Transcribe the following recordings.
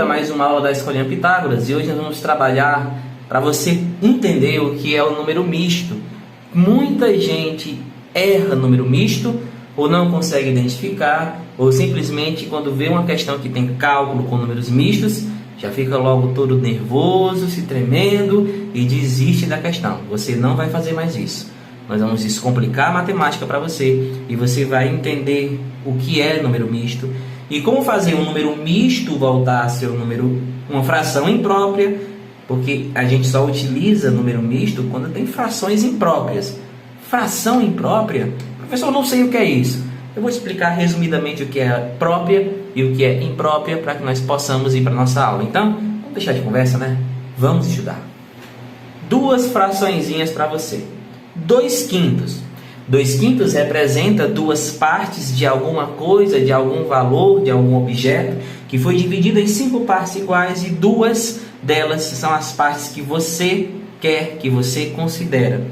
mais uma aula da Escolinha Pitágoras e hoje nós vamos trabalhar para você entender o que é o número misto. Muita gente erra número misto ou não consegue identificar, ou simplesmente quando vê uma questão que tem cálculo com números mistos, já fica logo todo nervoso, se tremendo e desiste da questão. Você não vai fazer mais isso. Nós vamos descomplicar a matemática para você e você vai entender o que é número misto e como fazer um número misto voltar a ser um número, uma fração imprópria, porque a gente só utiliza número misto quando tem frações impróprias. Fração imprópria? Professor, eu não sei o que é isso. Eu vou explicar resumidamente o que é própria e o que é imprópria para que nós possamos ir para a nossa aula. Então, vamos deixar de conversa, né? Vamos estudar. Duas fraçõezinhas para você. 2/5. 2/5 representa duas partes de alguma coisa, de algum valor, de algum objeto, que foi dividido em 5 partes iguais e duas delas são as partes que você quer, que você considera.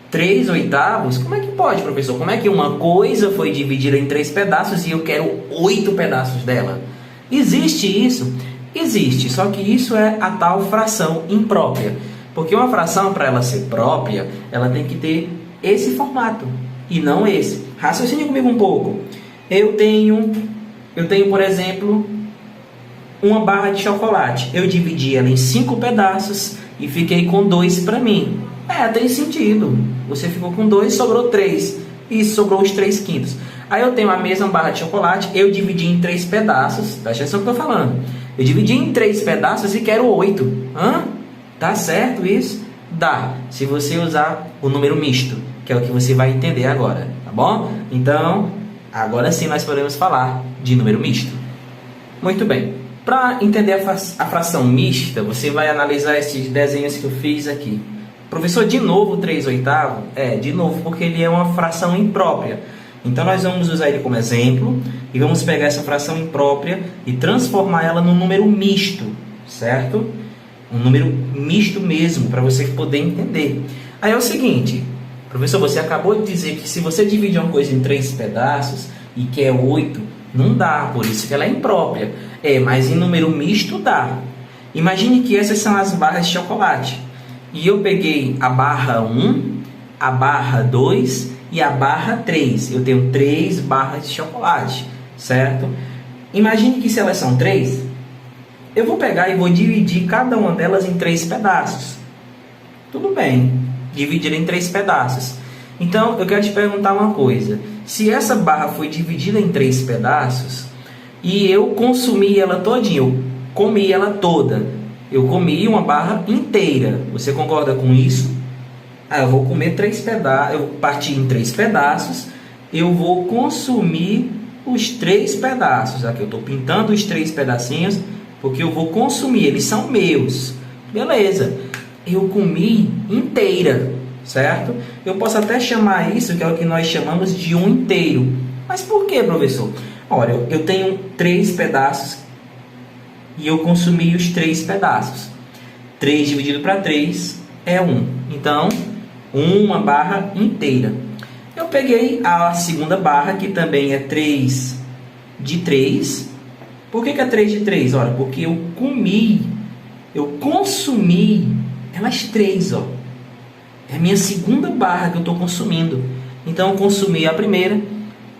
3/8, como é que pode, professor? Como é que uma coisa foi dividida em 3 pedaços e eu quero 8 pedaços dela? Existe isso? Existe, só que isso é a tal fração imprópria. Porque uma fração, para ela ser própria, ela tem que ter esse formato e não esse. Raciocine comigo um pouco. Eu tenho, por exemplo, uma barra de chocolate. Eu dividi ela em 5 pedaços e fiquei com 2 para mim. Tem sentido. Você ficou com 2, sobrou 3. E sobrou os 3/5. Aí eu tenho a mesma barra de chocolate, eu dividi em 3 pedaços. Presta atenção no que eu estou falando. Eu dividi em 3 pedaços e quero 8. Tá certo isso? Dá, se você usar o número misto, que é o que você vai entender agora, tá bom? Então, agora sim nós podemos falar de número misto. Muito bem. Para entender a fração mista, você vai analisar esses desenhos que eu fiz aqui. Professor, de novo 3/8? De novo, porque ele é uma fração imprópria. Então, nós vamos usar ele como exemplo e vamos pegar essa fração imprópria e transformar ela num número misto, certo? Um número misto mesmo, para você poder entender. Aí é o seguinte, professor, você acabou de dizer que se você divide uma coisa em 3 pedaços e quer 8, não dá, por isso que ela é imprópria. Mas em número misto dá. Imagine que essas são as barras de chocolate. E eu peguei a barra 1, a barra 2 e a barra 3. Eu tenho 3 barras de chocolate, certo? Imagine que se elas são 3, eu vou pegar e vou dividir cada uma delas em 3 pedaços. Tudo bem, dividir em 3 pedaços. Então, eu quero te perguntar uma coisa. Se essa barra foi dividida em 3 pedaços e eu consumi ela todinha, eu comi ela toda, eu comi uma barra inteira. Você concorda com isso? Eu vou comer 3 pedaços, eu parti em 3 pedaços, eu vou consumir os 3 pedaços. Aqui eu estou pintando os 3 pedacinhos, porque eu vou consumir, eles são meus. Beleza, eu comi inteira, certo? Eu posso até chamar isso, que é o que nós chamamos de um inteiro. Mas por que, professor? Olha, eu tenho 3 pedaços e eu consumi os 3 pedaços. 3 dividido para 3 é 1. Então, uma barra inteira. Eu peguei a segunda barra, que também é 3 de 3. Por que é 3 de 3? Olha, porque eu consumi elas 3, ó. É a minha segunda barra que eu estou consumindo. Então, eu consumi a primeira,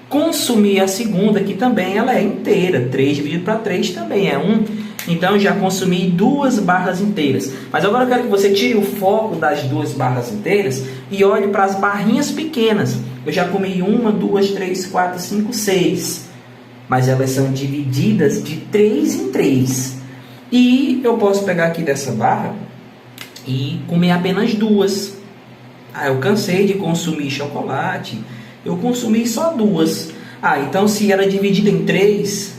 consumi a segunda, que também ela é inteira. 3 dividido para 3 também é 1. Então, eu já consumi 2 barras inteiras. Mas agora eu quero que você tire o foco das 2 barras inteiras e olhe para as barrinhas pequenas. Eu já comi 1, 2, 3, 4, 5, 6. Mas elas são divididas de 3 em 3. E eu posso pegar aqui dessa barra e comer apenas 2. Eu cansei de consumir chocolate, eu consumi só 2. Então se ela é dividida em 3,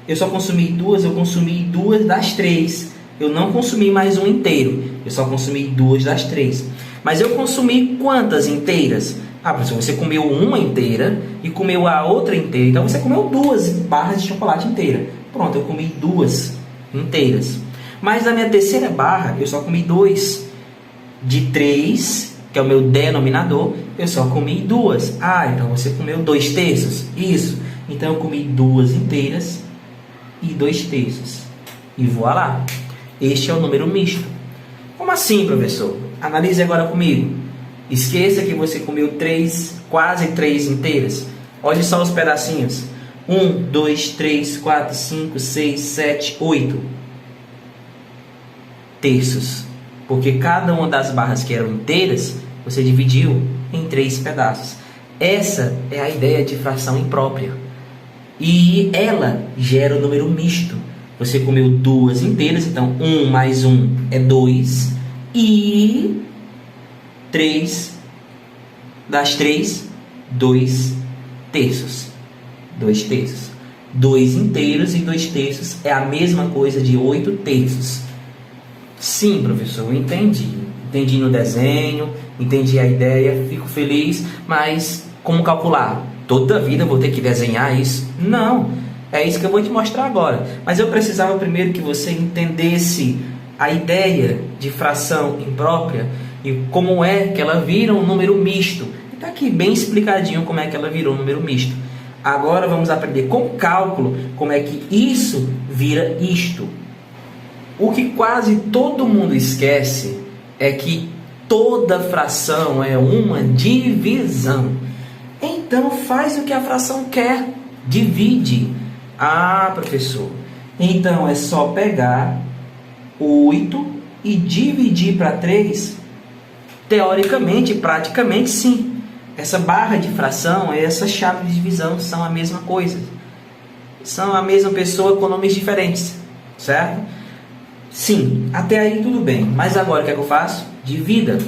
eu só consumi 2, eu consumi 2 das 3. Eu não consumi mais um inteiro, eu só consumi 2 das 3. Mas eu consumi quantas inteiras? Professor, você comeu uma inteira e comeu a outra inteira. Então, você comeu 2 barras de chocolate inteira. Pronto, eu comi 2 inteiras. Mas na minha terceira barra, eu só comi 2. De 3, que é o meu denominador, eu só comi 2. Então você comeu 2/3. Isso. Então, eu comi 2 inteiras e 2/3. E voilá, este é o número misto. Como assim, professor? Analise agora comigo. Esqueça que você comeu quase 3 inteiras. Olhe só os pedacinhos. 1, 2, 3, 4, 5, 6, 7, 8 terços. Porque cada uma das barras que eram inteiras, você dividiu em 3 pedaços. Essa é a ideia de fração imprópria. E ela gera o número misto. Você comeu 2 inteiras, então 1 mais 1 é 2. E 3 das 3, 2 terços. 2 terços. 2 inteiros e 2 terços é a mesma coisa de 8 terços. Sim, professor, eu entendi. Entendi no desenho, entendi a ideia, fico feliz, mas como calcular? Toda a vida eu vou ter que desenhar isso? Não, é isso que eu vou te mostrar agora. Mas eu precisava primeiro que você entendesse a ideia de fração imprópria e como é que ela vira um número misto. Está aqui bem explicadinho como é que ela virou um número misto. Agora vamos aprender com cálculo como é que isso vira isto. O que quase todo mundo esquece é que toda fração é uma divisão. Então faz o que a fração quer, divide. Ah, professor, então é só pegar 8 e dividir para 3? Teoricamente, praticamente sim. Essa barra de fração e essa chave de divisão são a mesma coisa. São a mesma pessoa com nomes diferentes, certo? Sim, até aí tudo bem. Mas agora o que é que eu faço? Divida.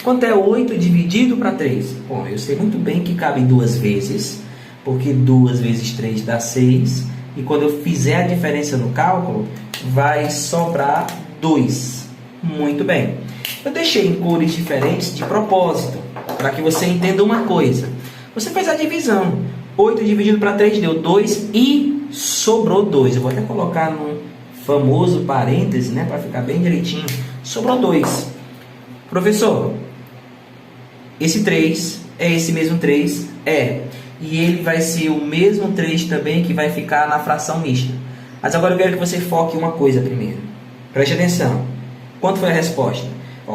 Quanto é 8 dividido para 3? Bom, eu sei muito bem que cabe 2 vezes, porque 2 vezes 3 dá 6. E quando eu fizer a diferença no cálculo, vai sobrar 2. Muito bem. Eu deixei em cores diferentes de propósito, para que você entenda uma coisa. Você fez a divisão. 8 dividido para 3 deu 2 e sobrou 2. Eu vou até colocar no famoso parêntese, né, para ficar bem direitinho. Sobrou 2. Professor, esse 3 é esse mesmo 3? É. E ele vai ser o mesmo 3 também que vai ficar na fração mista. Mas agora eu quero que você foque uma coisa primeiro. Preste atenção. Quanto foi a resposta?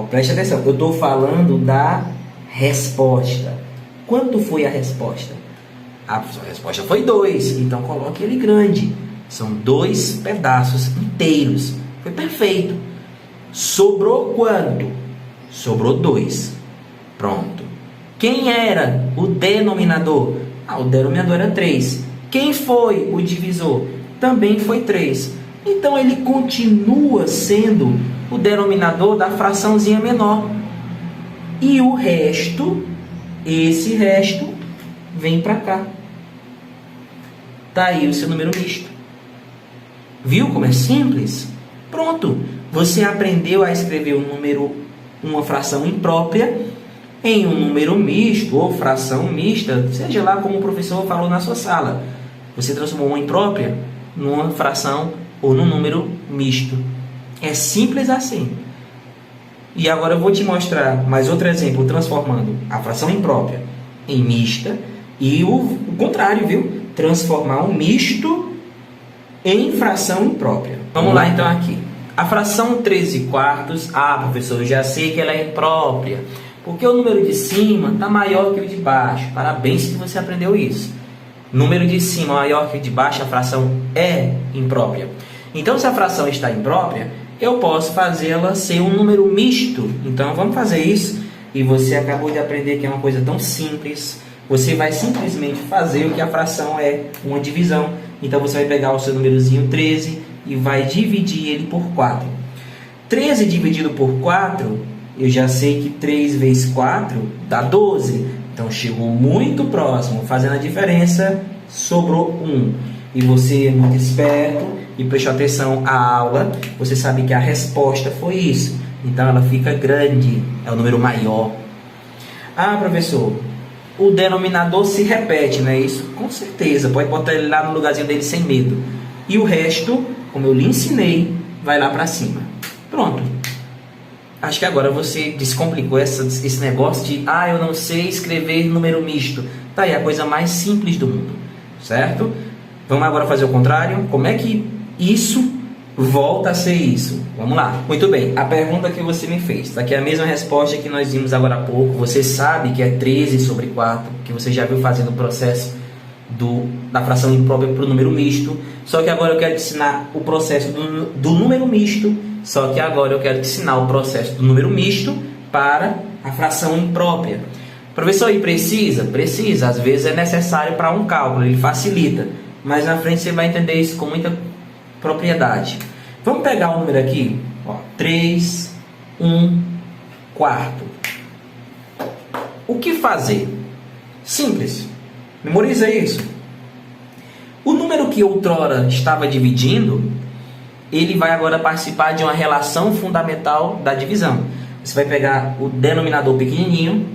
Preste atenção. Eu estou falando da resposta. Quanto foi a resposta? A resposta foi 2. Então coloque ele grande. São 2 pedaços inteiros. Foi perfeito. Sobrou quanto? Sobrou 2. Pronto. Quem era o denominador? O denominador era 3. Quem foi o divisor? Também foi 3. Então ele continua sendo o denominador da fraçãozinha menor. E o resto, esse resto, vem para cá. Está aí o seu número misto. Viu como é simples? Pronto. Você aprendeu a escrever uma fração imprópria em um número misto ou fração mista, seja lá como o professor falou na sua sala. Você transformou uma imprópria numa fração ou num número misto. É simples assim. E agora eu vou te mostrar mais outro exemplo, transformando a fração imprópria em mista e o contrário, viu? Transformar um misto em fração imprópria. Vamos lá então aqui. A fração 13/4, professor, eu já sei que ela é imprópria, porque o número de cima está maior que o de baixo. Parabéns se você aprendeu isso. Número de cima maior que o de baixo, a fração é imprópria. Então, se a fração está imprópria, eu posso fazê-la ser um número misto. Então, vamos fazer isso. E você acabou de aprender que é uma coisa tão simples. Você vai simplesmente fazer o que a fração é, uma divisão. Então, você vai pegar o seu númerozinho 13 e vai dividir ele por 4. 13 dividido por 4, eu já sei que 3 vezes 4 dá 12. Então, chegou muito próximo. Fazendo a diferença, sobrou 1. E você é muito esperto e prestou atenção à aula. Você sabe que a resposta foi isso. Então, ela fica grande. É o número maior. Professor, o denominador se repete, não é isso? Com certeza. Pode botar ele lá no lugarzinho dele sem medo. E o resto, como eu lhe ensinei, vai lá para cima. Pronto. Acho que agora você descomplicou esse negócio de eu não sei escrever número misto. Tá aí a coisa mais simples do mundo, certo? Vamos agora fazer o contrário. Como é que isso volta a ser isso. Vamos lá. Muito bem, a pergunta que você me fez. Está aqui a mesma resposta que nós vimos agora há pouco. Você sabe que é 13 sobre 4, que você já viu fazendo o processo da fração imprópria para o número misto. Só que agora eu quero te ensinar o processo do número misto. Só que agora eu quero te ensinar o processo do número misto para a fração imprópria. Professor, e precisa? Precisa. Às vezes é necessário para um cálculo, ele facilita. Mas na frente você vai entender isso com muita propriedade. Vamos pegar o número aqui, ó, 3, 1 quarto. O que fazer? Simples. Memoriza isso. O número que outrora estava dividindo, ele vai agora participar de uma relação fundamental da divisão. Você vai pegar o denominador pequenininho.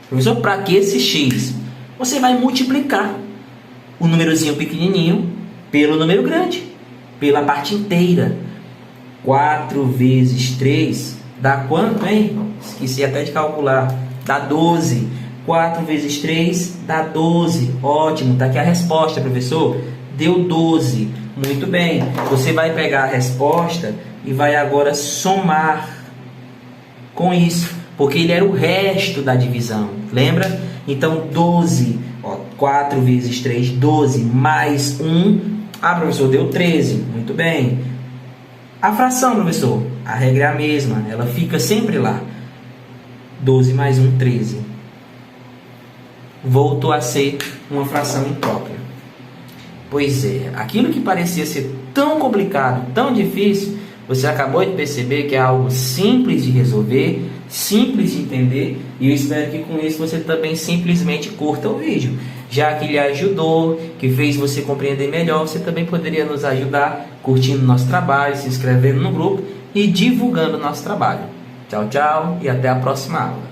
Professor, para que esse x? Você vai multiplicar o númerozinho pequenininho pelo número grande, pela parte inteira. 4 vezes 3 dá quanto, hein? Esqueci até de calcular. Dá 12. 4 vezes 3 dá 12. Ótimo, está aqui a resposta, professor. Deu 12. Muito bem. Você vai pegar a resposta e vai agora somar com isso, porque ele era o resto da divisão. Lembra? Então, 12. Ó, 4 vezes 3, 12. Mais 1. Ah, professor, deu 13. Muito bem. A fração, professor, a regra é a mesma. Ela fica sempre lá. 12 mais 1, 13. Voltou a ser uma fração imprópria. Pois é, aquilo que parecia ser tão complicado, tão difícil, você acabou de perceber que é algo simples de resolver, simples de entender, e eu espero que com isso você também simplesmente curta o vídeo. Já que lhe ajudou, que fez você compreender melhor, você também poderia nos ajudar curtindo nosso trabalho, se inscrevendo no grupo e divulgando o nosso trabalho. Tchau, tchau e até a próxima aula.